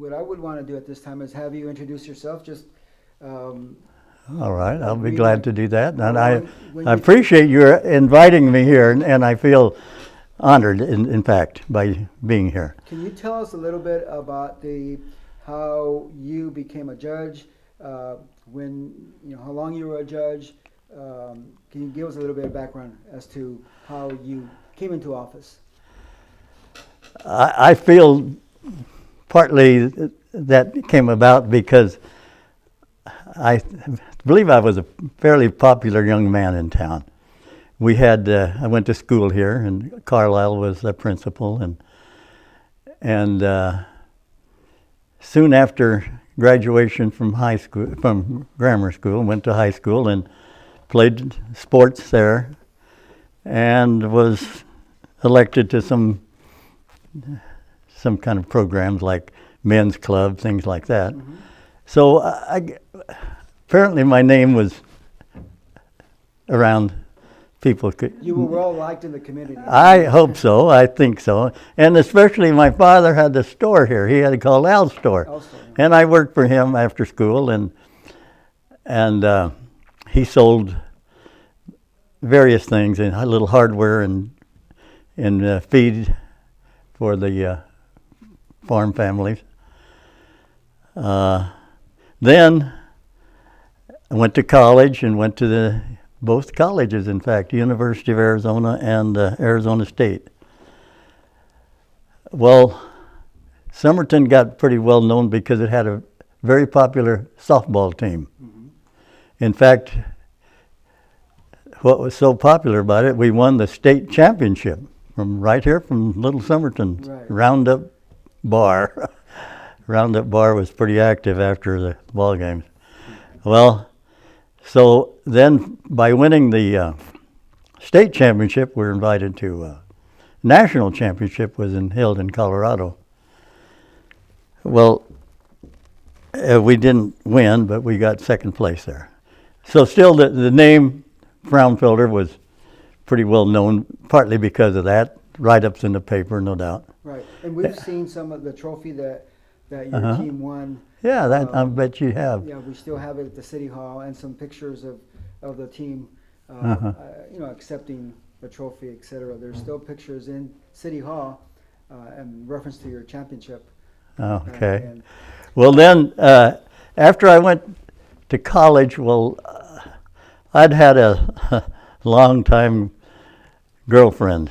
what I would want to do at this time is have you introduce yourself. Just All right, I'll be read glad like- to do that. And when I you- appreciate your inviting me here, and I feel honored, in fact, by being here. Can you tell us a little bit about how you became a judge? How long you were a judge? Can you give us a little bit of background as to how you came into office? I feel partly that came about because I believe I was a fairly popular young man in town. We had I went to school here, and Carlisle was the principal, and soon after graduation from high school, from grammar school, went to high school and played sports there, and was elected to some kind of programs like men's club, things like that. Mm-hmm. So apparently my name was around. People could. You were well liked in the community. I hope so. I think so. And especially my father had the store here. He had it called Al's Store. Also, And I worked for him after school, and he sold various things, and a little hardware and feed for the farm families. Then I went to college and went to both colleges, in fact, University of Arizona and Arizona State. Well, Somerton got pretty well known because it had a very popular softball team. mm-hmm. In fact, what was so popular about it, we won the state championship from right here from Little Somerton. Right. Roundup Bar. Roundup Bar was pretty active after the ball games. Well, so then by winning the state championship, we were invited to national championship was held in Colorado. Well, we didn't win, but we got second place there. So still the name Fraunfelder was pretty well known, partly because of that. Write-ups in the paper, no doubt. Right, and we've seen some of the trophy that your Uh-huh. team won. Yeah, I bet you have. Yeah, we still have it at the city hall, and some pictures of the team, Uh-huh. accepting the trophy, etc. There's still pictures in city hall in reference to your championship. Okay. And Well, then, after I went to college, I'd had a long-time girlfriend.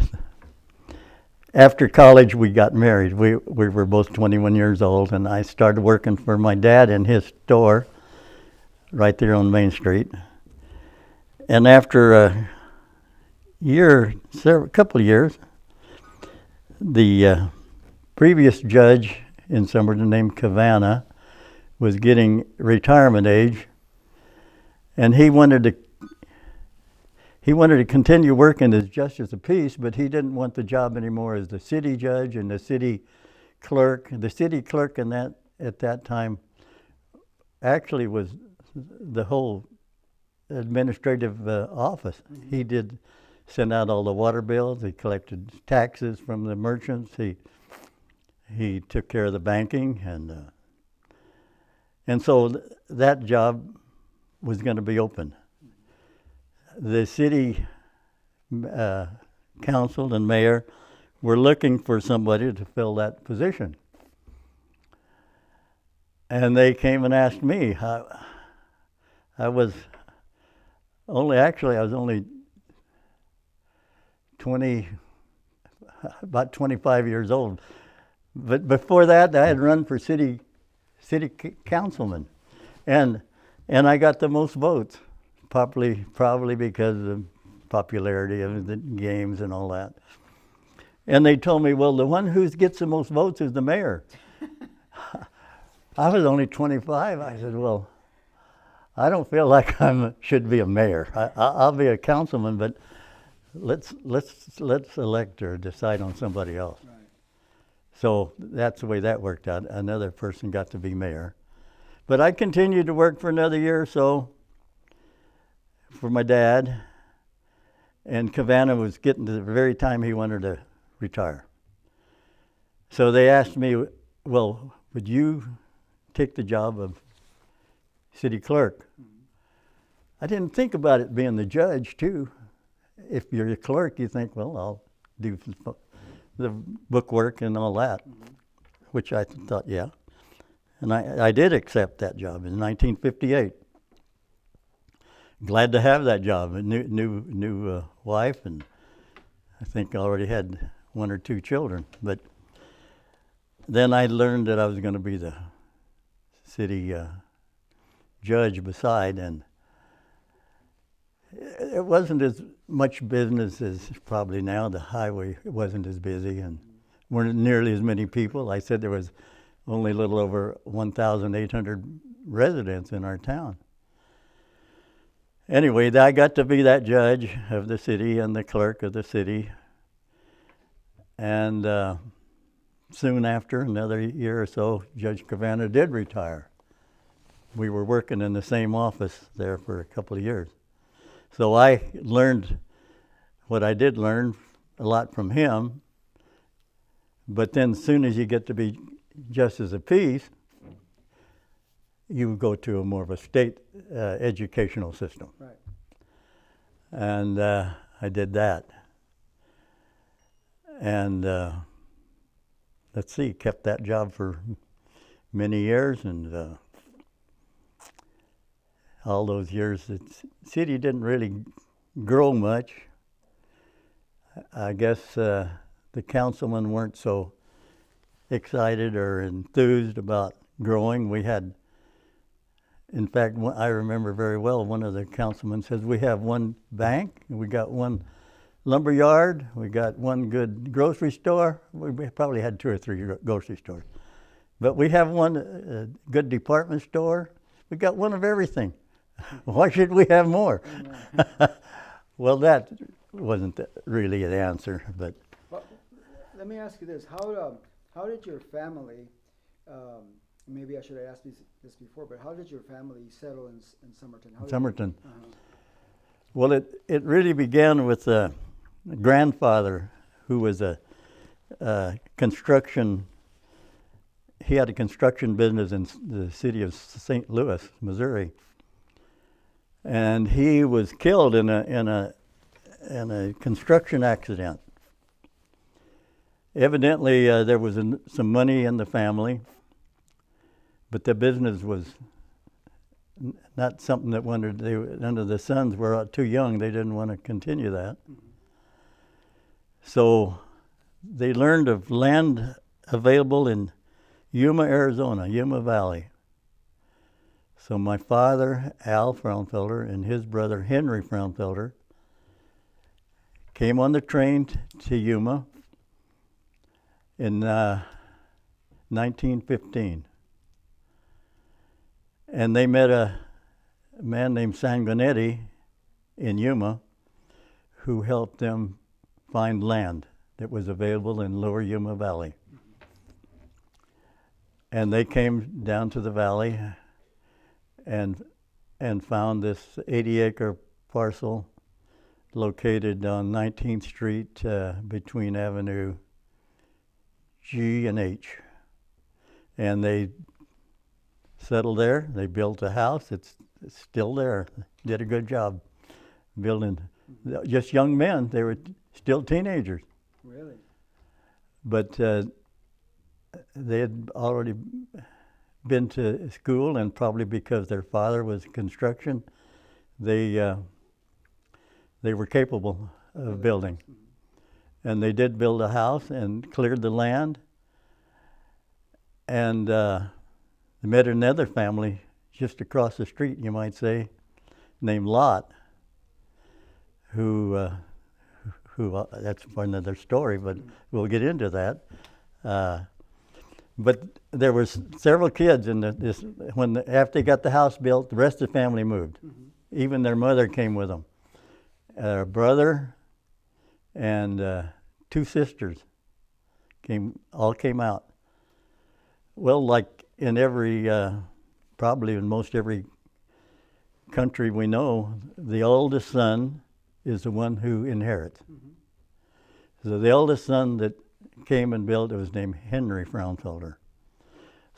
After college, we got married. We were both 21 years old, and I started working for my dad in his store right there on Main Street. And after a couple of years, the previous judge in Somerton named Cavanagh was getting retirement age, and he wanted to continue working as justice of peace, but he didn't want the job anymore as the city judge and the city clerk. The city clerk at that time actually was the whole administrative office. Mm-hmm. He did send out all the water bills. He collected taxes from the merchants. He took care of the banking, and so that job was going to be open. The city council and mayor were looking for somebody to fill that position. And they came and asked me. I was only about 25 years old. But before that, I had run for city councilman, and I got the most votes. Probably because of the popularity of the games and all that. And they told me, well, the one who gets the most votes is the mayor. I was only 25. I said, well, I don't feel like I should be a mayor. I'll be a councilman, but let's elect or decide on somebody else. Right. So that's the way that worked out. Another person got to be mayor. But I continued to work for another year or so for my dad, and Cavanagh was getting to the very time he wanted to retire. So they asked me, well, would you take the job of city clerk? I didn't think about it being the judge too. If you're a clerk, you think, well, I'll do the bookwork and all that, which I thought, yeah. And I did accept that job in 1958. Glad to have that job. A new wife, and I think I already had 1 or 2 children. But then I learned that I was going to be the city judge beside, and it wasn't as much business as probably now. The highway wasn't as busy and weren't nearly as many people. I said there was only a little over 1,800 residents in our town. Anyway, I got to be that judge of the city and the clerk of the city. And soon after, another year or so, Judge Cavanagh did retire. We were working in the same office there for a couple of years. So I learned what I did learn a lot from him. But then as soon as you get to be justice of peace, you go to a more of a state educational system. Right. And I did that. And let's see, kept that job for many years, and all those years, the city didn't really grow much. I guess the councilmen weren't so excited or enthused about growing. We had, in fact, I remember very well, one of the councilmen says, we have one bank, we got one lumber yard, we got one good grocery store. We probably had 2 or 3 grocery stores. But we have one good department store. We got one of everything. Why should we have more? Well, that wasn't really an answer, but. Well, let me ask you this: how did your family? Maybe I should have asked this before, but how did your family settle in Somerton? Somerton. Well, it really began with a grandfather who was a construction. He had a construction business in the city of St. Louis, Missouri. And he was killed in a construction accident. Evidently, there was some money in the family, but the business was not something that none of the sons were too young. They didn't want to continue that. So they learned of land available in Yuma, Arizona, Yuma Valley. So my father, Al Fraunfelder, and his brother, Henry Fraunfelder, came on the train to Yuma in 1915. And they met a man named Sanguinetti in Yuma who helped them find land that was available in lower Yuma Valley. And they came down to the valley and found this 80-acre parcel located on 19th Street between Avenue G and H. And they settled there. They built a house. It's still there. Did a good job building. Just young men. They were still teenagers. Really? But they had already been to school, and probably because their father was construction, they were capable of building. And they did build a house and cleared the land. And they met another family just across the street, you might say, named Lott, who that's for another story, but we'll get into that. But there was several kids in this. After they got the house built, the rest of the family moved. Even their mother came with them. A brother and 2 sisters all came out. Well, like in probably in most every country we know, the oldest son is the one who inherits. So the eldest son that came and built, it was named Henry Fraunfelder.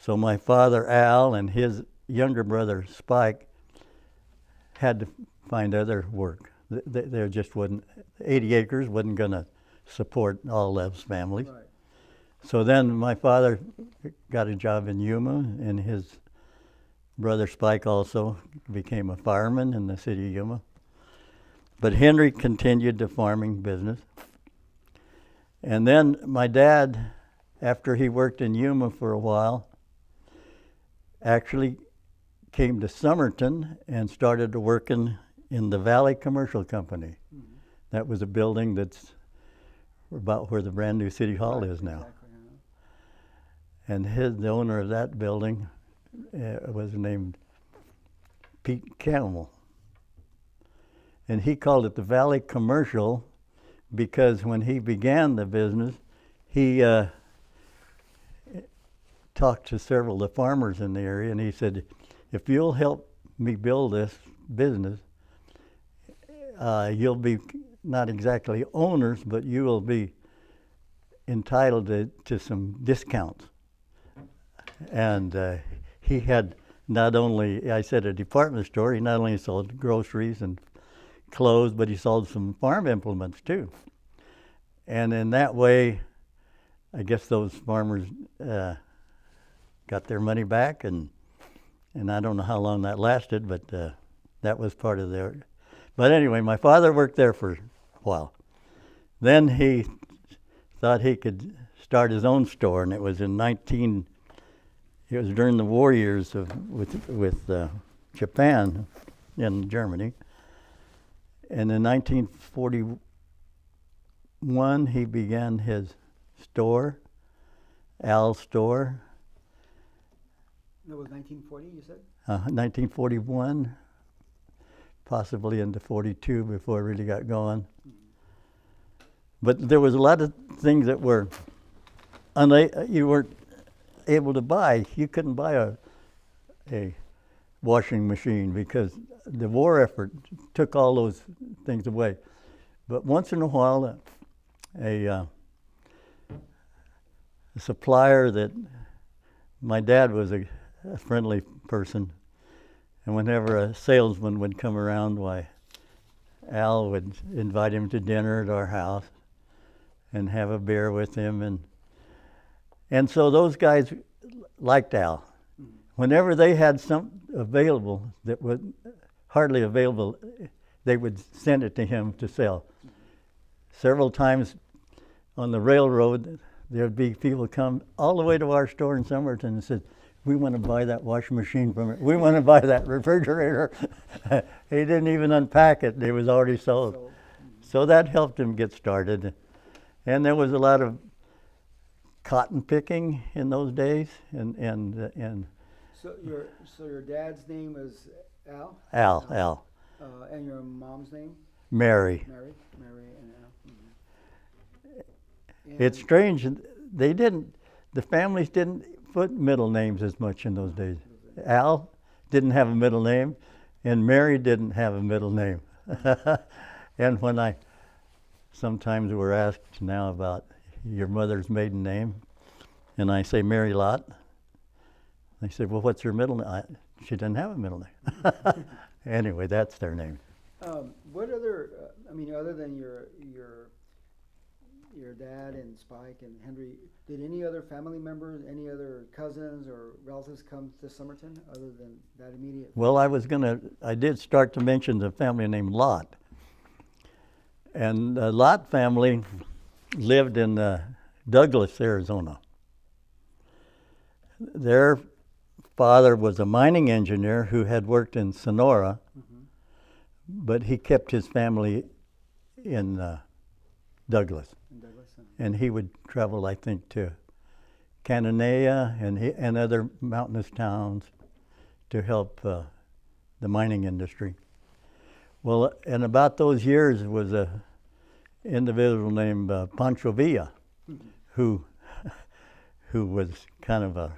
So my father Al and his younger brother Spike had to find other work. There just wasn't 80 acres wasn't going to support all those families. Right. So then my father got a job in Yuma, and his brother Spike also became a fireman in the city of Yuma. But Henry continued the farming business. And then my dad, after he worked in Yuma for a while, actually came to Somerton and started working in the Valley Commercial Company. Mm-hmm. That was a building that's about where the brand new city hall Right, is now. exactly, And the owner of that building was named Pete Camel. And he called it the Valley Commercial because when he began the business, he talked to several of the farmers in the area, and he said, if you'll help me build this business, you'll be not exactly owners, but you will be entitled to some discounts. And he had not only, I said, a department store, he not only sold groceries and clothes, but he sold some farm implements too. And in that way, I guess those farmers got their money back, and I don't know how long that lasted, but that was part of their. But anyway, my father worked there for a while. Then he thought he could start his own store, and it was in it was during the war years with Japan and Germany. And in 1941, he began his store, Al's store. That was 1940, you said? 1941, possibly into 42 before it really got going. Mm-hmm. But there was a lot of things that were you weren't able to buy. You couldn't buy a washing machine because the war effort took all those things away. But once in a while, a supplier that my dad was a friendly person, and whenever a salesman would come around, why, Al would invite him to dinner at our house and have a beer with him, and so those guys liked Al. Mm-hmm. Whenever they had something available that was hardly available, they would send it to him to sell. Mm-hmm. Several times on the railroad, there would be people come all the way to our store in Somerton and said, we want to buy that washing machine from it. We want to buy that refrigerator. He didn't even unpack it. It was already sold. So that helped him get started. And there was a lot of cotton picking in those days. And So your dad's name is Al? Al. And your mom's name? Mary. Mary and Al. Mm-hmm. It's strange. The families didn't put middle names as much in those days. Al didn't have a middle name, and Mary didn't have a middle name. And when sometimes we're asked now about your mother's maiden name, and I say Mary Lott, they say, well, what's her middle name? She didn't have a middle name. Anyway, that's their name. What other, other than your dad and Spike and Henry, did any other family members, any other cousins or relatives come to Somerton other than that immediate? Well, I did start to mention the family named Lott. And the Lott family lived in Douglas, Arizona. Their father was a mining engineer who had worked in Sonora, mm-hmm. but he kept his family in Douglas. And he would travel, I think, to Cananea and other mountainous towns to help the mining industry. Well, in about those years was a individual named Pancho Villa, mm-hmm. who was kind of a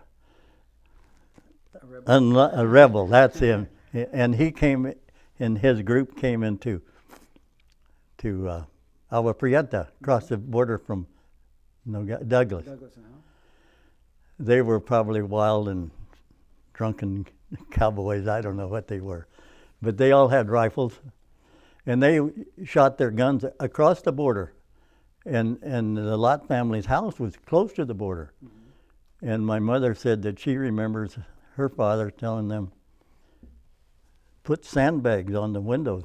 rebel. That's him. And he came, and his group came into Agua Prieta, across the border from Douglas. they were probably wild and drunken cowboys. I don't know what they were. But they all had rifles, and they shot their guns across the border. And the Lott family's house was close to the border. Mm-hmm. And my mother said that she remembers her father telling them, put sandbags on the windows.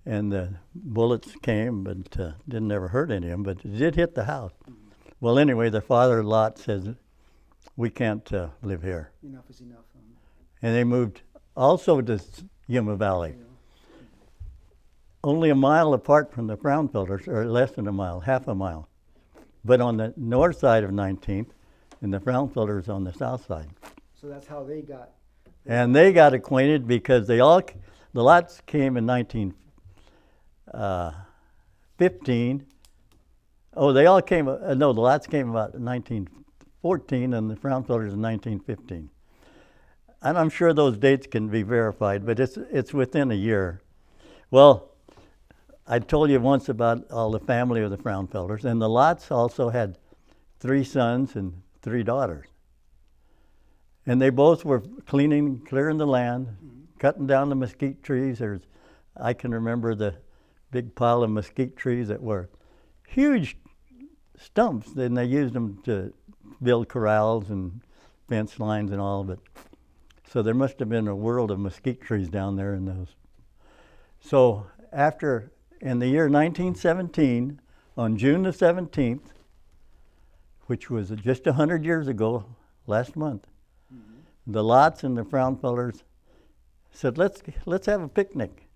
And the bullets came, but didn't ever hurt any of them, but it did hit the house. Mm-hmm. Well, anyway, the father, Lott, says, we can't live here. Enough is enough. And they moved also to Yuma Valley. Yeah. Only a mile apart from the Fraunfelders, or less than a mile, half a mile. But on the north side of 19th, and the Fraunfelders on the south side. So that's how they got. And they got acquainted because the Lotts came in 1915. Oh, they all came, the Lotts came about 1914 and the Fraunfelders in 1915. And I'm sure those dates can be verified, but it's within a year. Well, I told you once about all the family of the Fraunfelders, and the Lotts also had 3 sons and 3 daughters. And they both were clearing the land, mm-hmm. cutting down the mesquite trees. I can remember the big pile of mesquite trees that were huge stumps, and they used them to build corrals and fence lines and all, but so there must have been a world of mesquite trees down there in those. So in the year 1917, on June the 17th, which was just 100 years ago, last month, mm-hmm. the Lotts and the Fraunfelders said, let's have a picnic.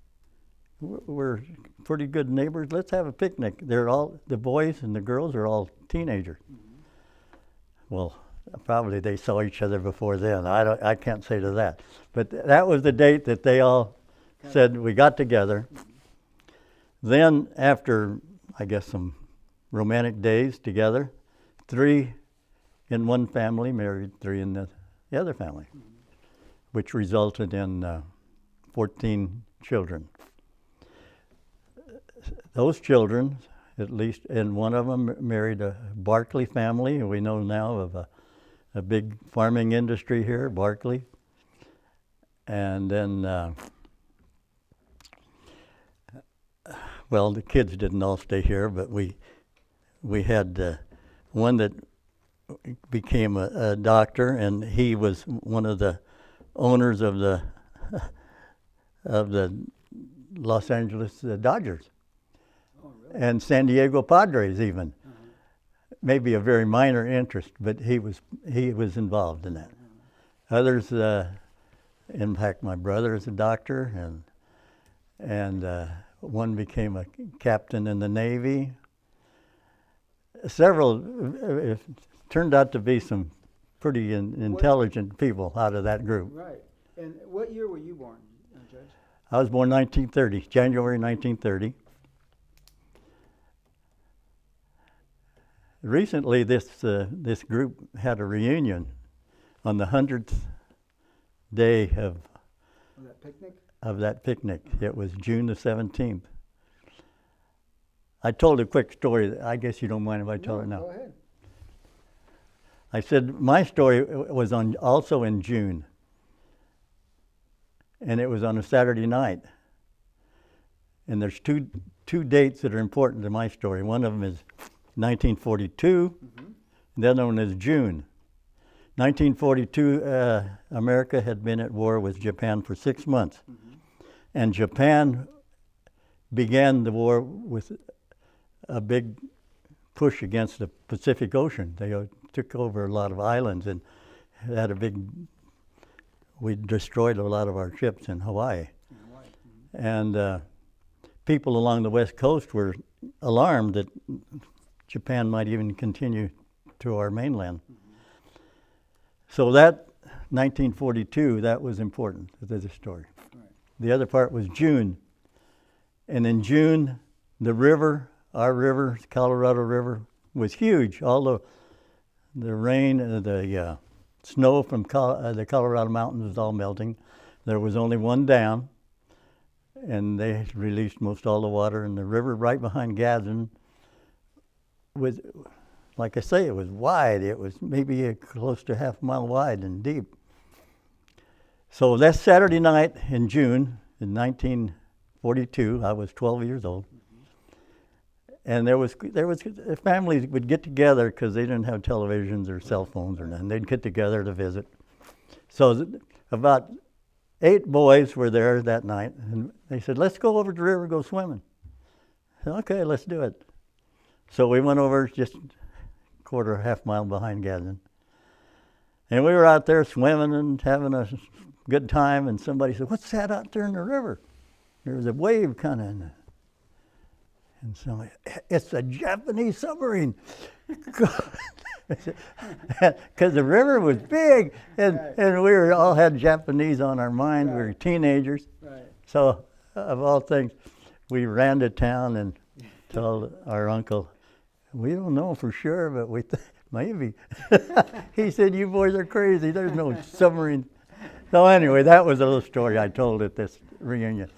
We're pretty good neighbors, let's have a picnic. The boys and the girls are all teenagers. Mm-hmm. Well, probably they saw each other before then. I can't say to that. But that was the date that they all said we got together. Mm-hmm. Then after, I guess, some romantic days together, 3 in one family married 3 in the other family, mm-hmm. which resulted in 14 children. Those children, at least, and one of them married a Barclay family, and we know now of a big farming industry here, Barclay. And then, well, the kids didn't all stay here, but we had one that became a doctor, and he was one of the owners of the Los Angeles Dodgers. Oh, really? And San Diego Padres even. Uh-huh. Maybe a very minor interest, but he was involved in that. Uh-huh. Others, in fact, my brother is a doctor, and one became a captain in the Navy. Several turned out to be some pretty intelligent people out of that group. Right. And what year were you born, Judge? I was born 1930, January 1930. Recently, this group had a reunion on the 100th day of that picnic. It was June the 17th. I told a quick story. I guess you don't mind if I tell it now. Go ahead. I said my story was also in June, and it was on a Saturday night. And there's two dates that are important to my story. One of them is 1942, mm-hmm. and the other one is June. 1942, America had been at war with Japan for 6 months. Mm-hmm. And Japan began the war with a big push against the Pacific Ocean. They took over a lot of islands and we destroyed a lot of our ships in Hawaii. Mm-hmm. And people along the West Coast were alarmed that Japan might even continue to our mainland. Mm-hmm. So that 1942, that was important to the story. Right. The other part was June. And in June, the river, our river, Colorado River, was huge. All the rain, the snow from the Colorado mountains was all melting. There was only one dam, and they released most all the water. And the river right behind Gadsden like I say, it was wide. It was maybe close to half a mile wide and deep. So that Saturday night in June in 1942, I was 12 years old. And there was families would get together because they didn't have televisions or cell phones or nothing. They'd get together to visit. So about 8 boys were there that night, and they said, "Let's go over to the river, go swimming." I said, "Okay, let's do it." So we went over just quarter, half mile behind Gadsden, and we were out there swimming and having a good time. And somebody said, "What's that out there in the river?" There was a wave kind of in it. And somebody, "It's a Japanese submarine." Because the river was big, and we were all had Japanese on our mind. We were teenagers. Right. So, of all things, we ran to town and told our uncle, "We don't know for sure, but we maybe." He said, "You boys are crazy. There's no submarine." So anyway, that was a little story I told at this reunion.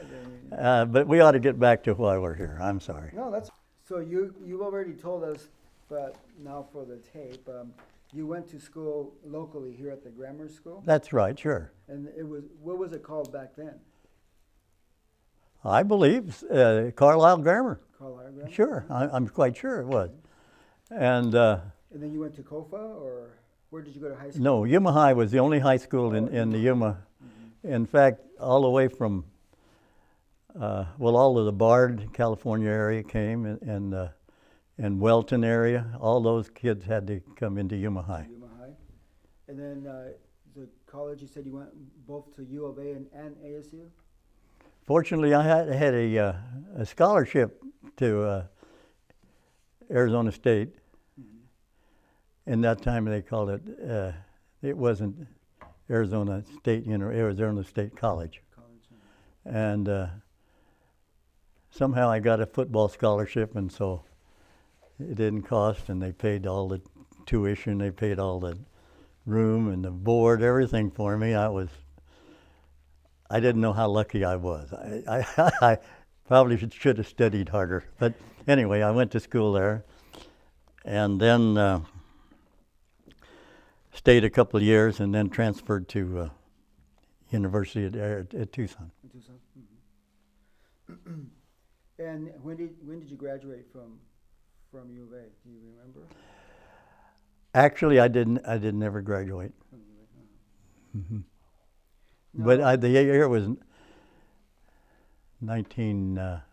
But we ought to get back to why we're here. I'm sorry. No, that's so. You've already told us, but now for the tape, you went to school locally here at the grammar school. That's right, sure. And what was it called back then? I believe Carlisle Grammar. Carlisle Grammar. Sure, I'm quite sure it was. And And then you went to Kofa, or where did you go to high school? no, Yuma High was the only high school in the Yuma. In fact, all the way from all of the Bard, California area came, and Welton area. All those kids had to come into Yuma High. Yuma High. And then the college, you said you went both to U of A and ASU? Fortunately, I had a scholarship to Arizona State. In that time, they called it wasn't Arizona State, Arizona State College. And somehow I got a football scholarship, and so it didn't cost, and they paid all the tuition, they paid all the room and the board, everything for me. I didn't know how lucky I was. I probably should have studied harder. But anyway, I went to school there, and then stayed a couple of years, and then transferred to University at Tucson. In Tucson. Mm-hmm. And when did you graduate from U of A? Do you remember? Actually, I didn't ever graduate. Mm-hmm. No. But the year was 1951.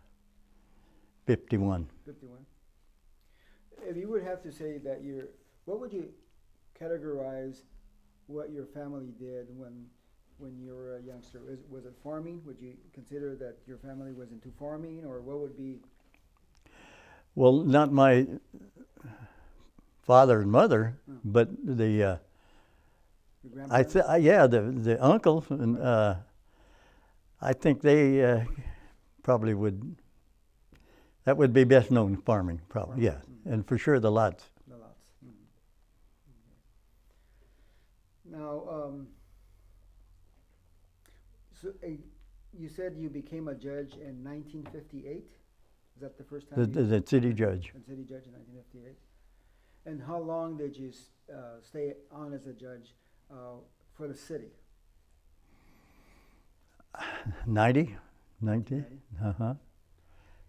51. If you would have to say that what would you categorize what your family did when you were a youngster? Was it farming? Would you consider that your family was into farming, or what would be? Well, not my father and mother, but the the uncles, and I think they probably would. That would be best known farming, probably. Yes, and for sure the Lotts. The Lotts. Mm-hmm. Now, so you said you became a judge in 1958. Is that the first time? The city judge. The city judge in 1958. And how long did you stay on as a judge for the city? 90. And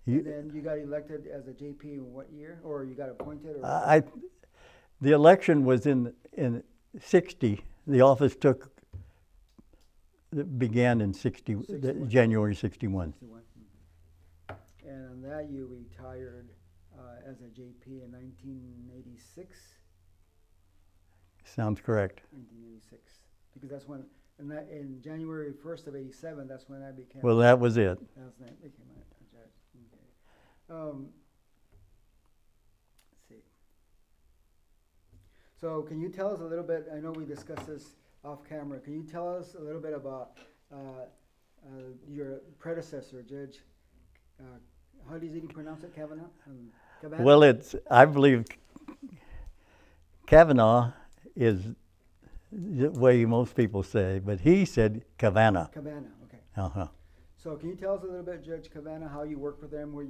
then you got elected as a JP in what year? Or you got appointed? Or the election was in 60. The office began in 61. January 61. 61. And on that you retired as a JP in 1986? Sounds correct. 1986. Because that's when, in January 1st of 87, that's when I became. Well, that was it. That's when I became a judge. Okay. Let's see. So can you tell us a little bit, I know we discussed this off camera, can you tell us a little bit about your predecessor, Judge, how do you pronounce it, Kavanaugh? Well, I believe Kavanaugh is the way most people say, but he said Kavanaugh. Kavanaugh, okay. Uh-huh. So can you tell us a little bit, Judge Kavanaugh, how you work with them, where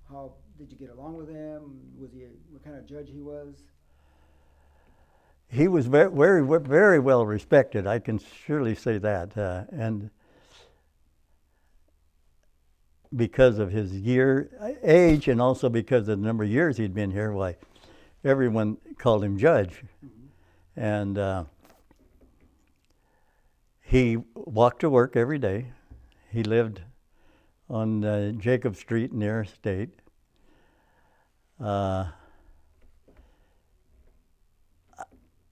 how did you get along with him? Was he what kind of judge he was? He was very, very, very well respected. I can surely say that, and because of his age, and also because of the number of years he'd been here, why everyone called him Judge. Mm-hmm. And he walked to work every day. He lived on Jacob Street near State.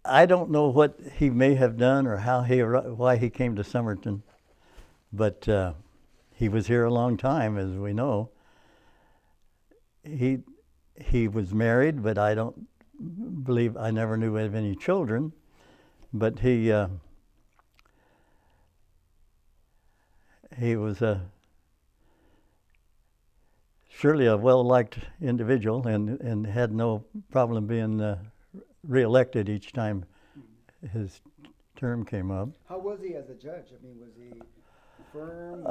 I don't know what he may have done or why he came to Somerton, but he was here a long time, as we know. He was married, but I don't believe, I never knew of any children. But he was surely a well-liked individual, and had no problem being reelected each time his term came up. How was he as a judge? I mean, was he firm?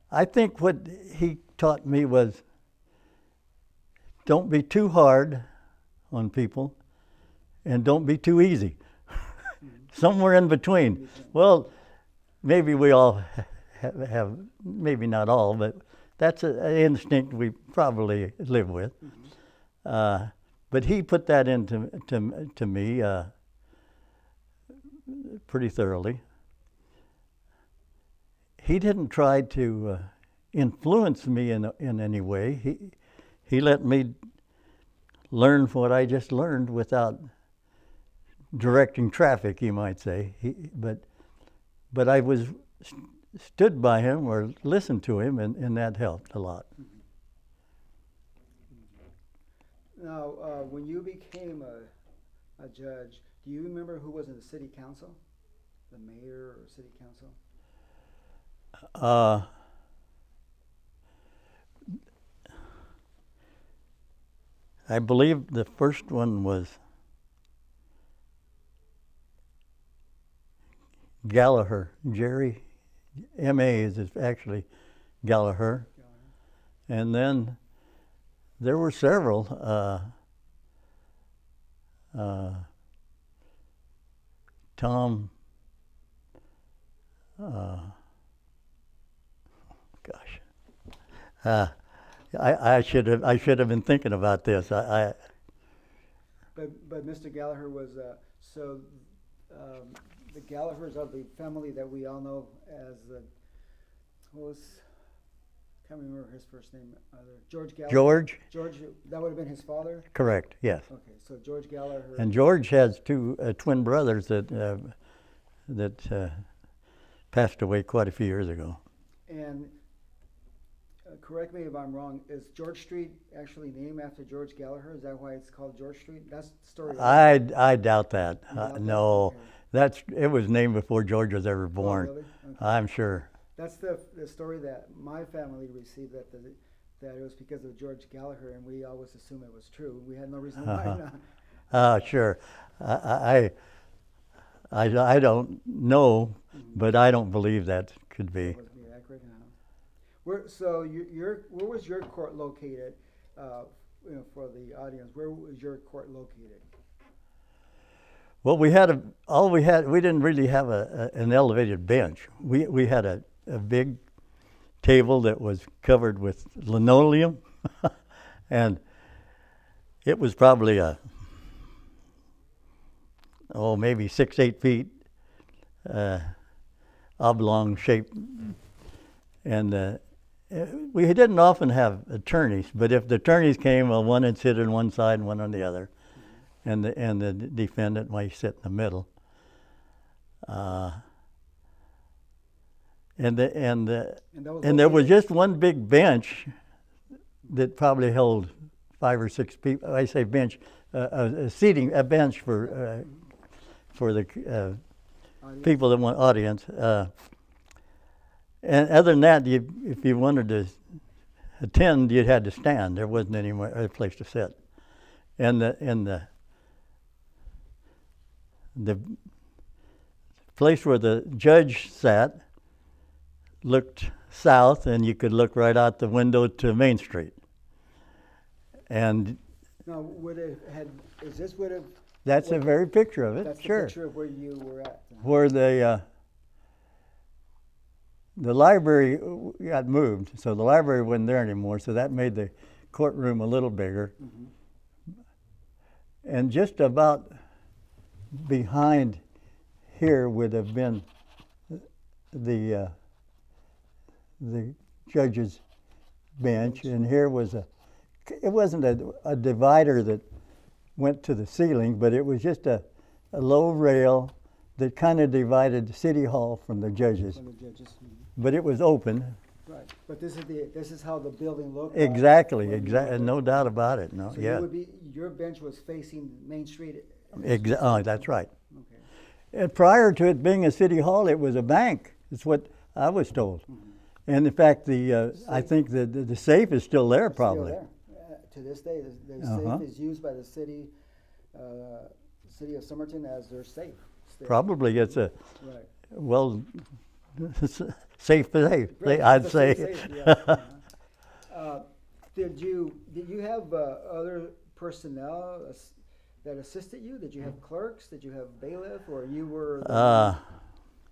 I think what he taught me was, don't be too hard on people, and don't be too easy. Somewhere in between. Well, maybe we all have, maybe not all, but that's an instinct we probably live with. Mm-hmm. But he put that into me pretty thoroughly. He didn't try to influence me in any way. He let me learn what I just learned without directing traffic, you might say. But I was stood by him or listened to him, and that helped a lot. Now, when you became a judge, do you remember who was in the city council? The mayor or city council? I believe the first one was Gallagher. Jerry, M.A. is actually Gallagher. And then there were several. Tom, I should have been thinking about this. But Mr. Gallagher was the Gallaghers are the family that we all know as can't remember his first name either. George Gallagher. George, that would have been his father? Correct, yes. Okay, so George Gallagher. And George has two twin brothers that passed away quite a few years ago. And correct me if I'm wrong, is George Street actually named after George Gallagher? Is that why it's called George Street? That's the story. I doubt that. No, okay. It was named before George was ever born. Oh, really? Okay. I'm sure. That's the story that my family received, that it was because of George Gallagher, and we always assumed it was true. We had no reason why not. Sure. I don't know, but I don't believe that could be. That would be accurate. Where was your court located? For the audience, where was your court located? Well, we didn't really have an elevated bench. We had a big table that was covered with linoleum, and it was probably maybe 6-8 feet oblong shape, and we didn't often have attorneys, but if the attorneys came, well, one would sit on one side and one on the other, and the defendant might sit in the middle. And there was just one big bench that probably held 5 or 6 people. I say bench, a bench for the people that want audience. And other than that, if you wanted to attend, you had to stand. There wasn't any other place to sit. And the place where the judge sat looked south, and you could look right out the window to Main Street. And Now, would it had, is this would have, that's a very picture of it, that's the sure. picture of where you were at? Where the library got moved, so the library wasn't there anymore, so that made the courtroom a little bigger. Mm-hmm. And just about behind here would have been the judge's bench, and here was it wasn't a divider that went to the ceiling, but it was just a low rail that kind of divided City Hall from the judges. From the judges. Mm-hmm. But it was open. Right, but this is how the building looked. Exactly, when you exactly, were no there. doubt about it. No, So yeah. you would be, your bench was facing Main Street. Oh, that's right. Okay. And prior to it being a city hall, it was a bank. It's what I was told. Mm-hmm. And in fact, I think the safe is still there, probably. Still there. To this day, the Uh-huh. safe is used by the city of Somerton as their safe. Still. Probably it's a Right. well safe. Right, I'd the say. safe, yeah. Uh-huh. Did you have other personnel that assisted you? Did you have clerks? Did you have bailiff, or you were the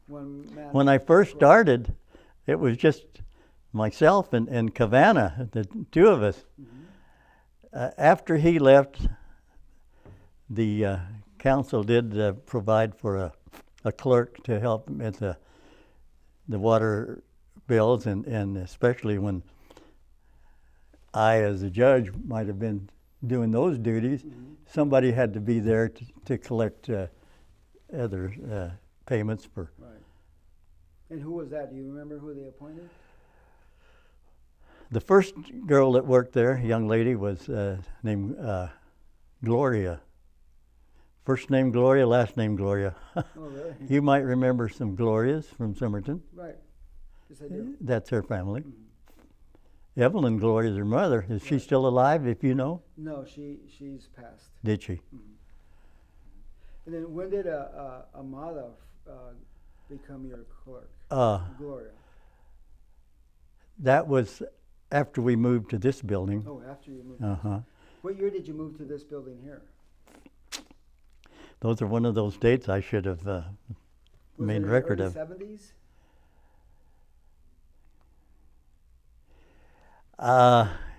one man? When I first started, it was just myself and Cavanna, the two of us. Mm-hmm. After he left, the council did provide for a clerk to help with the water bills, and especially when I, as a judge, might have been doing those duties, Mm-hmm. somebody had to be there to collect other payments for. Right. And who was that? Do you remember who they appointed? The first girl that worked there, young lady, was named Gloria. First name Gloria, last name Gloria. Oh, really? You might remember some Glorias from Somerton. Right. Yes, I do. That's her family. Mm-hmm. Evelyn Gloria is her mother. Is she still alive, if you know? No, she's passed. Did she? Mm-hmm. And then when did Amada become your clerk? Gloria. That was after we moved to this building. Oh, after you moved. Uh-huh. What year did you move to this building here? Those are one of those dates I should have made record of. 70s?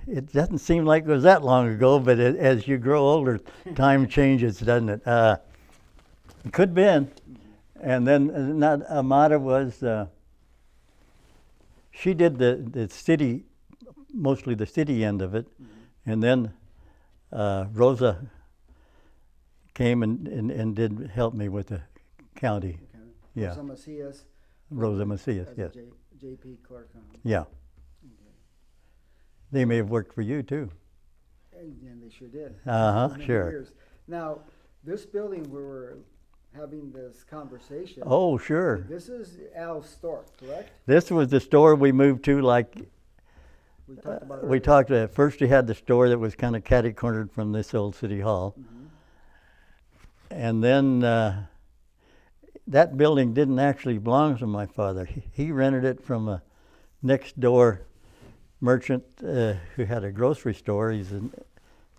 It doesn't seem like it was that long ago, but as you grow older, time changes, doesn't it? It could have been. And then Amada was, she did the city, mostly the city end of it. Mm-hmm. And then Rosa came and did help me with the county. Okay. Yeah. Rosa Macias. Rosa Macias, as yes. JP clerk. Yeah. Okay. They may have worked for you too. And they sure did. Uh-huh, For many sure. years. Now, this building where we're having this conversation. Oh, sure. This is Al's store, correct? This was the store we moved to, like We talked about it we earlier. talked about. First, you had the store that was kind of catty-cornered from this old city hall. Mhm. And then that building didn't actually belong to my father. He rented it from a next door merchant who had a grocery store. His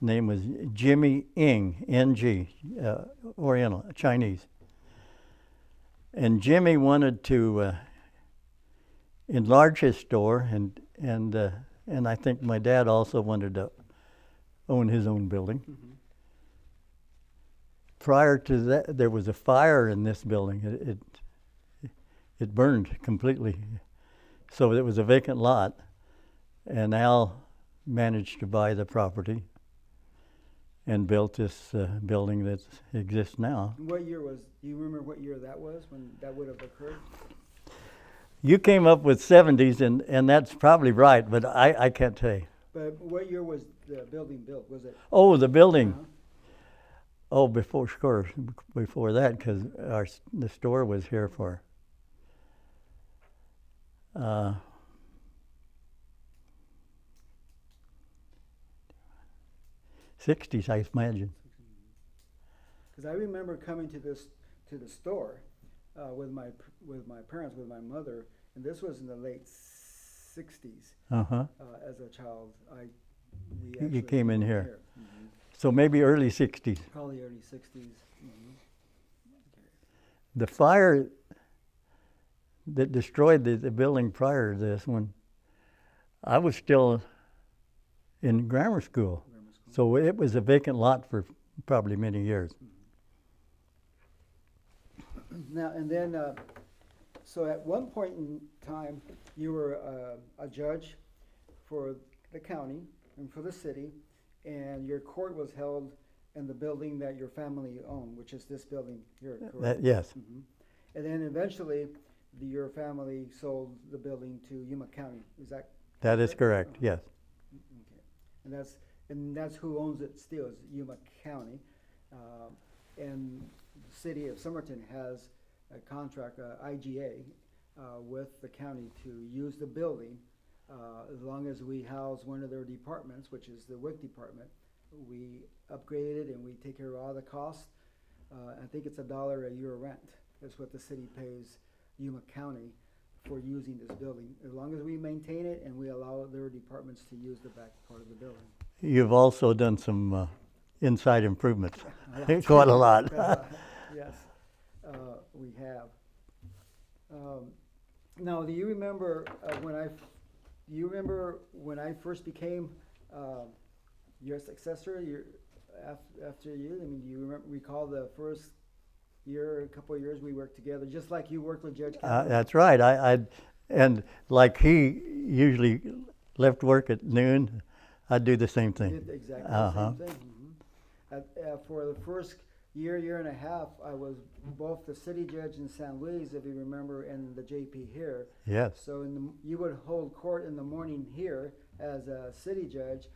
name was Jimmy Ng, N-G, Oriental, Chinese. And Jimmy wanted to enlarge his store, and I think my dad also wanted to own his own building. Mhm. Prior to that, there was a fire in this building. It burned completely. So it was a vacant lot, and Al managed to buy the property and built this building that exists now. What year do you remember what year that was when that would have occurred? You came up with 70s, and that's probably right, but I can't tell you. But what year was the building built? Was it? Oh, the building. Uh-huh. Oh, before that, because the store was here for 60s, I imagine. Because I remember coming to the store with my parents, with my mother, and this was in the late 60s. Uh-huh. As a child, we You actually came in here. Mhm. So maybe early 60s. Probably early 60s. Mhm. The fire that destroyed the building prior to this one, I was still in grammar school. Grammar school. So it was a vacant lot for probably many years. Now, and then, so at one point in time, you were a judge for the county and for the city, and your court was held in the building that your family owned, which is this building here, correct? Yes. Mhm. And then eventually, your family sold the building to Yuma County, is that? That is correct, Uh-huh. yes. Okay. And that's who owns it still, is Yuma County. And the city of Somerton has a contract, IGA, with the county to use the building. As long as we house one of their departments, which is the WIC department, we upgrade it and we take care of all the costs. I think it's $1 a year rent. That's what the city pays Yuma County for using this building, as long as we maintain it and we allow their departments to use the back part of the building. You've also done some inside improvements, quite a lot. Yes, we have. Now, do you remember when I first became your successor? After you, I mean, do you recall the first year, a couple of years we worked together, just like you worked with Judge Campbell? That's right. And like he usually left work at noon, I'd do the same thing. Did exactly Uh-huh. the same thing. For the first year and a half, I was both the city judge in San Luis, if you remember, and the JP here. Yes. So you would hold court in the morning here as a city judge.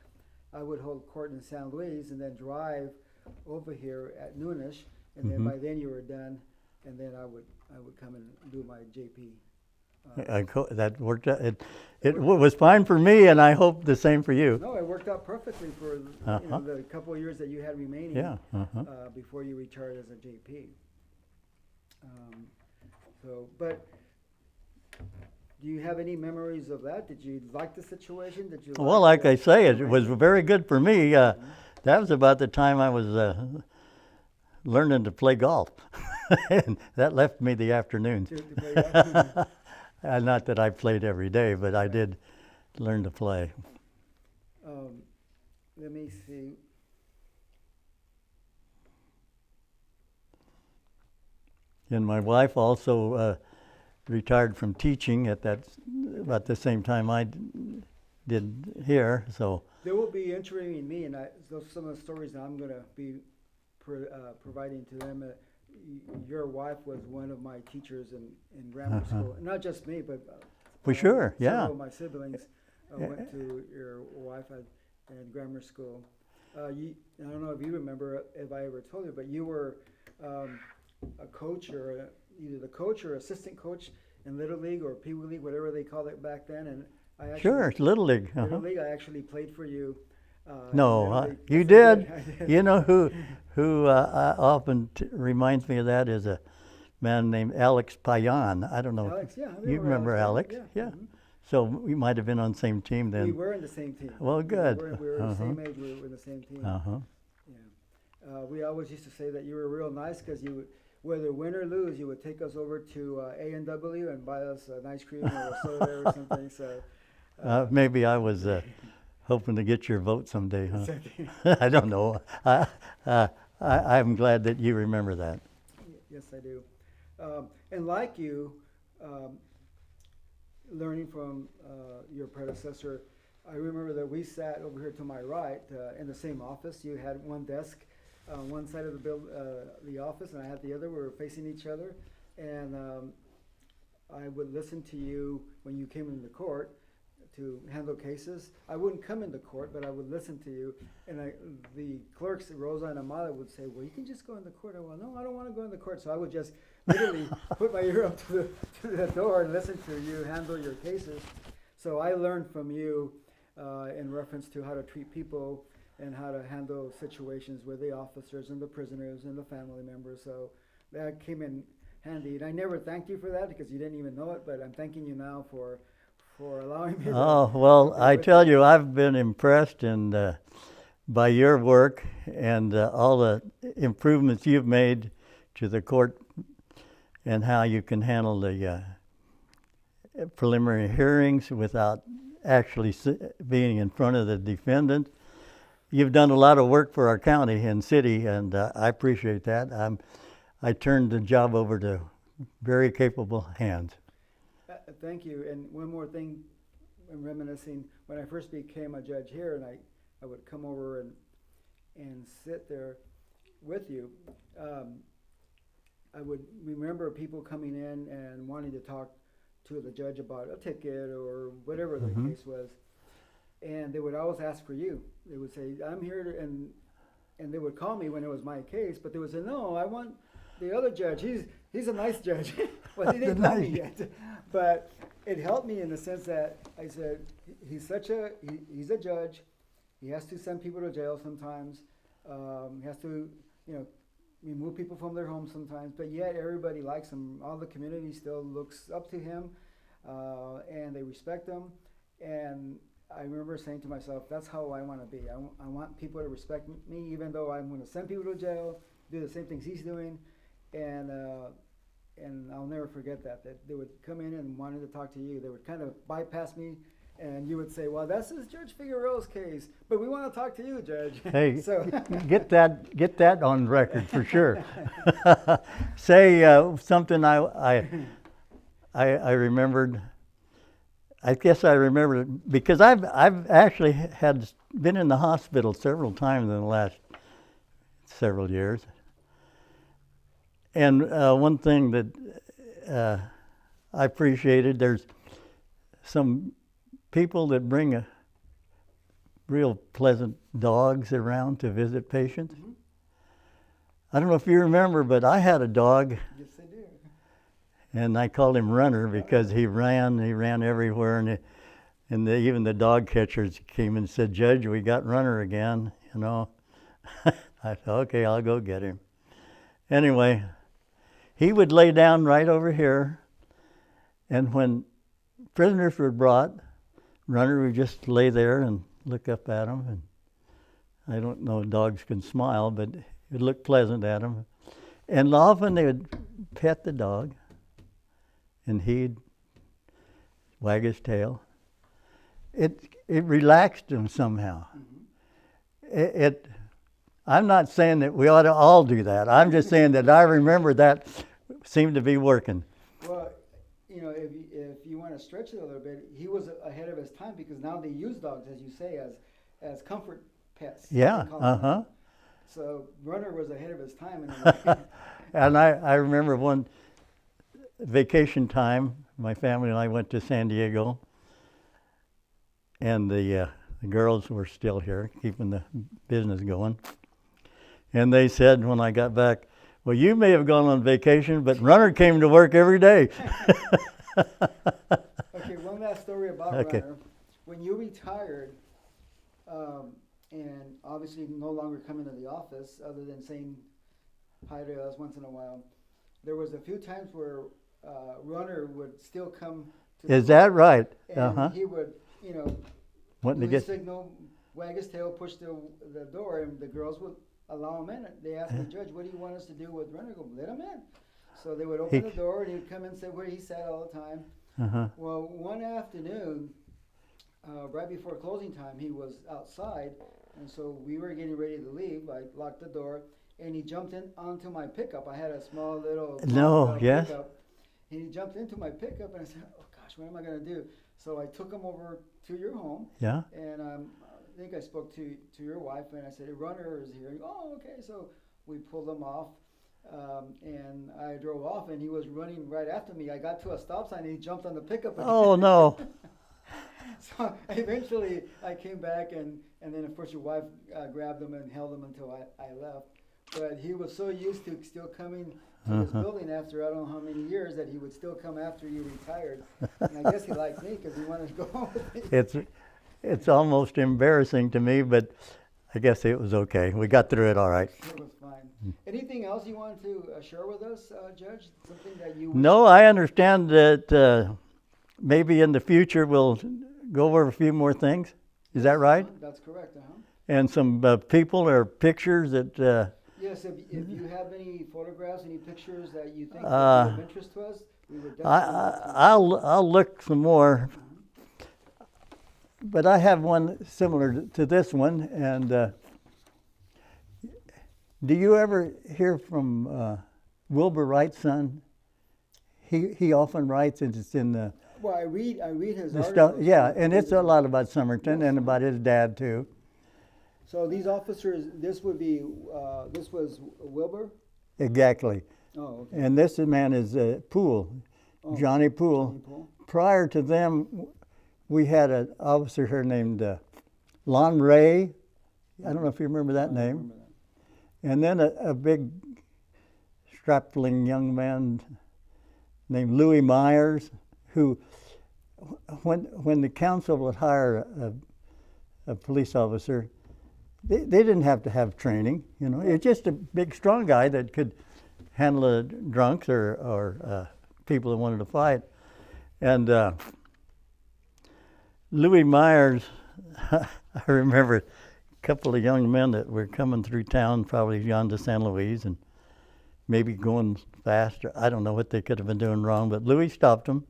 I would hold court in San Luis and then drive over here at noonish, and then by then you were done, and then I would come and do my JP. That worked out. It was fine for me, and I hope the same for you. No, it worked out perfectly for the couple of years that you had remaining. Yeah. Before you retired as a JP. But do you have any memories of that? Did you like the situation? Did you? Well, like I say, it was very good for me. That was about the time I was learning to play golf, and that left me the afternoons. To play golf? Not that I played every day, but I did learn to play. Let me see. And my wife also retired from teaching at about the same time I did here. So They will be interviewing me, and some of the stories that I'm going to be providing to them. Your wife was one of my teachers in grammar school. Not just me, but for sure, yeah. Several of my siblings went to your wife in grammar school. I don't know if you remember, if I ever told you, but you were a coach, or either the coach or assistant coach in Little League or Pee Wee League, whatever they called it back then. And I actually, sure, Little League. Little League, I actually played for you. No, you Yes, did. I did. You know who often reminds me of that is a man named Alex Payan. I don't know. Alex, yeah. I You remember Alex? Yeah. Yeah. So we might have been on the same team then. We were in the same team. Well, good. We were the same age. We were in the same team. Yeah. We always used to say that you were real nice because whether win or lose, you would take us over to A&W and buy us an ice cream or a soda or something. So maybe I was hoping to get your vote someday, huh? I don't know. I'm glad that you remember that. Yes, I do. And like you, learning from your predecessor, I remember that we sat over here to my right in the same office. You had one desk on one side of the office, and I had the other. We were facing each other, and I would listen to you when you came into court to handle cases. I wouldn't come into court, but I would listen to you. And the clerks, Rosa and Amada, would say, "Well, you can just go in the court." I went, "No, I don't want to go in the court." So I would just literally put my ear up to the door and listen to you handle your cases. So I learned from you in reference to how to treat people and how to handle situations with the officers and the prisoners and the family members. So that came in handy. And I never thanked you for that because you didn't even know it, but I'm thanking you now for allowing me to. Oh, well, to I with tell you. you, I've been impressed and by your work and all the improvements you've made to the court and how you can handle the preliminary hearings without actually being in front of the defendant. You've done a lot of work for our county and city, and I appreciate that. I turned the job over to very capable hands. Thank you. And one more thing, I'm reminiscing, when I first became a judge here, and I would come over and sit there with you, I would remember people coming in and wanting to talk to the judge about a ticket or whatever the case was. And they would always ask for you. They would say, I'm here to, and they would call me when it was my case, but they would say, no, I want the other judge. He's a nice judge. Well, he didn't call me yet. But it helped me in the sense that I said, he's a judge. He has to send people to jail sometimes. He has to, remove people from their homes sometimes, but yet everybody likes him. All the community still looks up to him, and they respect him. And I remember saying to myself, that's how I want to be. I want people to respect me, even though I'm going to send people to jail, do the same things he's doing. And I'll never forget that they would come in and wanted to talk to you. They would kind of bypass me, and you would say, well, this is Judge Figueroa's case, but we want to talk to you, Judge. Hey, so get that on record for sure. Say something I remembered. I guess I remembered because I've actually been in the hospital several times in the last several years. And one thing that I appreciated, there's some people that bring real pleasant dogs around to visit patients. Mm-hmm. I don't know if you remember, but I had a dog. Yes, I do. And I called him Runner because he ran everywhere, and even the dog catchers came and said, Judge, we got Runner again, I said, okay, I'll go get him. Anyway, he would lay down right over here, and when prisoners were brought, Runner would just lay there and look up at them. And I don't know if dogs can smile, but it would look pleasant at them. And often they would pet the dog, and he'd wag his tail. It relaxed him somehow. Mm-hmm. I'm not saying that we ought to all do that. I'm just saying that I remember that seemed to be working. Well, if you want to stretch it a little bit, he was ahead of his time because now they use dogs, as you say, as comfort pets. Yeah, uh-huh. So Runner was ahead of his time. And I remember one vacation time, my family and I went to San Diego, and the girls were still here, keeping the business going. And they said when I got back, well, you may have gone on vacation, but Runner came to work every day. Okay, one last story about Runner. When you retired, and obviously no longer coming to the office other than saying hi to us once in a while, there was a few times where Runner would still come to Is that right? And he would, Wanting do to his get signal, wag his tail, push the door, and the girls would allow him in. They asked the judge, what do you want us to do with Runner? Go, let him in. So they would open the door, and he'd come in and say where he sat all the time. Uh-huh. Well, one afternoon, right before closing time, he was outside, and so we were getting ready to leave. I locked the door, and he jumped in onto my pickup. I had a small little pickup. And he jumped into my pickup, and I said, oh gosh, what am I going to do? So I took him over to your home. Yeah. And I think I spoke to your wife, and I said, a Runner is here. Oh, okay. So we pulled him off, and I drove off, and he was running right after me. I got to a stop sign, and he jumped on the pickup again. Oh, no. So eventually I came back, and then, of course, your wife grabbed him and held him until I left. But he was so used to still coming to this building after I don't know how many years that he would still come after you retired. And I guess he liked me because he wanted to go home with me. It's almost embarrassing to me, but I guess it was okay. We got through it all right. It was fine. Anything else you want to share with us, Judge? Something that you No, I understand that maybe in the future we'll go over a few more things. Is that right? That's correct, uh-huh. And some people or pictures that. Yes, if you have any photographs, any pictures that you think would be of interest to us, we would definitely. I'll look some more. But I have one similar to this one, and do you ever hear from Wilbur Wright's son? He often writes, and it's in the. Well, I read his The articles. stuff, yeah, and it's a lot about Somerton and about his dad too. So these officers, this was Wilbur? Exactly. Oh, okay. And this man is Poole, Oh, Johnny Poole. Johnny Poole. Prior to them, we had an officer here named Lon Ray. I don't know if you remember that I name. remember that. And then a big, strapling young man named Louis Myers, who, when the council would hire a police officer, they didn't have to have training, you know. It's just a big, strong guy that could handle drunks or people that wanted to fight. And Louis Myers, I remember a couple of young men that were coming through town, probably gone to San Luis, and maybe going faster. I don't know what they could have been doing wrong, but Louis stopped them.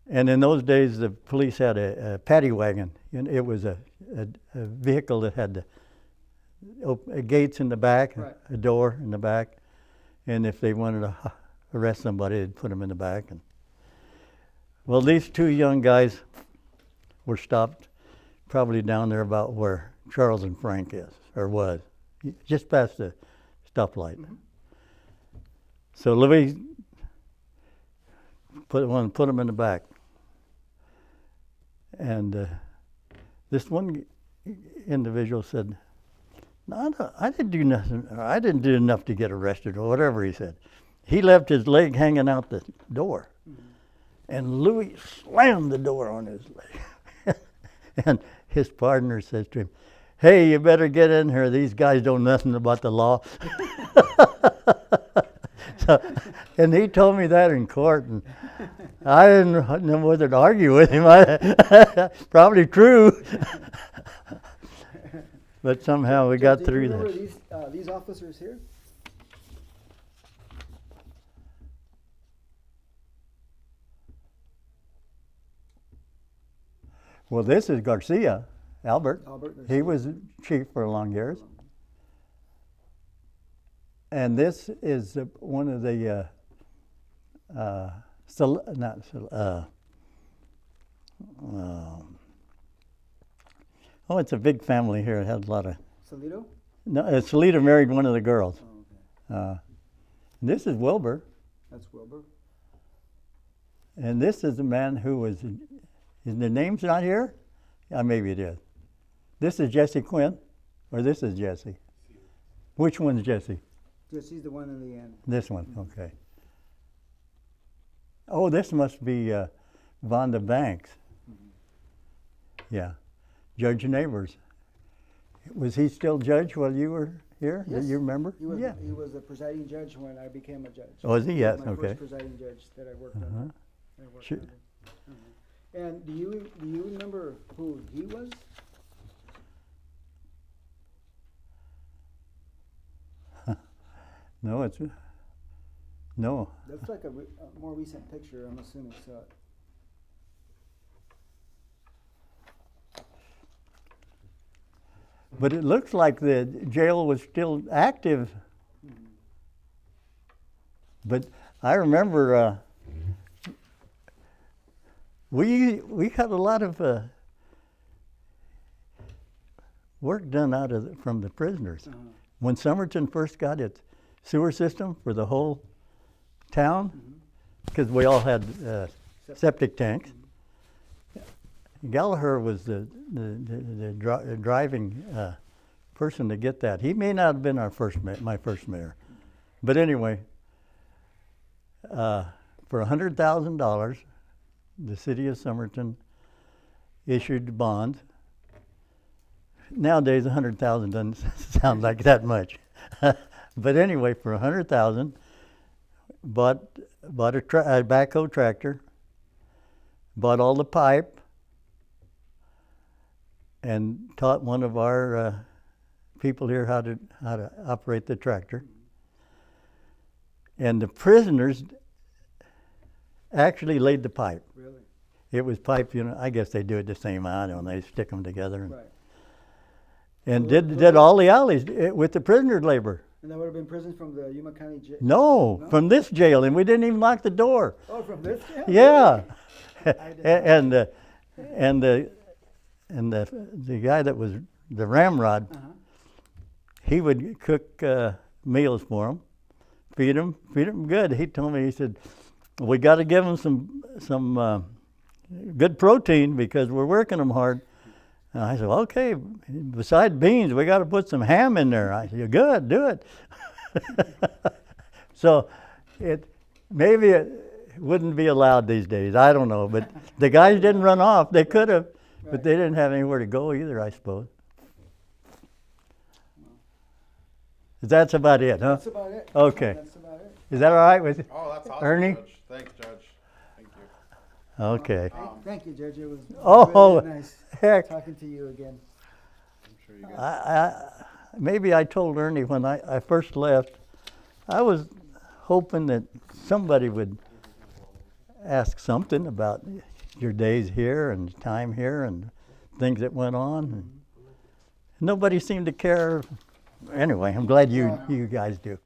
And in those days, the police had a paddy wagon. And it was a vehicle that had gates in the back, Right. a door in the back. And if they wanted to arrest somebody, they'd put them in the back. And well, these two young guys were stopped probably down there about where Charles and Frank is, or was, just past the stoplight. Mm-hmm. So Louis put them in the back. And this one individual said, "No, I didn't do nothing. Or I didn't do enough to get arrested," or whatever he said. He left his leg hanging out the door. Mm-hmm. And Louis slammed the door on his leg. And his partner says to him, "Hey, you better get in here. These guys don't know nothing about the law." And he told me that in court, and I didn't know whether to argue with him. Probably true. But somehow we got through Do you that. remember these officers here? Well, this is Garcia, Albert. Albert. He was chief for long years. And this is one of the, it's a big family here. It has a lot of. Salido? No, Salita married one of the girls. Oh, okay. This is Wilbur. That's Wilbur. And this is a man who was, the name's not here? Yeah, maybe it is. This is Jesse Quinn, or this is Jesse. Which one's Jesse? Jesse's the one in the end. This one, okay. Oh, this must be Vonda Banks. Mm-hmm. Yeah, Judge Neighbors. Was he still judge while you were here? Yes. Do you remember? He was, Yeah. he was the presiding judge when I became a judge. Oh, is he? Yes, My okay. first presiding judge that I worked Uh-huh. under. Sure. And do you remember who he was? No, no. That's like a more recent picture, I'm assuming. So But it looks like the jail was still active. mm-hmm. But I remember we had a lot of work done from the prisoners. Uh-huh. When Somerton first got its sewer system for the whole town, because we all had septic tanks. Gallagher was the driving person to get that. He may not have been my first mayor, but anyway, for $100,000, the city of Somerton issued bonds, nowadays 100,000 doesn't sound like that much. But anyway, for 100,000, bought a backhoe tractor, bought all the pipe, and taught one of our people here how to operate the tractor. And the prisoners actually laid the pipe. Really? It was pipe, I guess they do it the same. I don't know. They stick them together. Right. And did all the alleys with the prisoner labor. And that would have been prison from the Yuma County jail? No, from this jail, and we didn't even lock the door. Oh, from this jail? Yeah. I did and the guy that was the ramrod, he would cook meals for them, feed them good. He told me, he said, we got to give them some good protein because we're working them hard. And I said, okay, besides beans, we got to put some ham in there. I said, good, do it. So maybe it wouldn't be allowed these days. I don't know. But the guys didn't run off. They could have, but they didn't have anywhere to go either, I suppose. That's about it, huh? That's about it. Okay. That's about it. Is that all right with you? Oh, that's awesome, Ernie? Judge. Thanks, Judge. Thank you. Okay. Thank you, Judge. It was Oh, really nice heck. talking to you again. I'm sure you guys. Maybe I told Ernie when I first left, I was hoping that somebody would ask something about your days here and time here and things that went on. And nobody seemed to care. Anyway, I'm glad you guys do.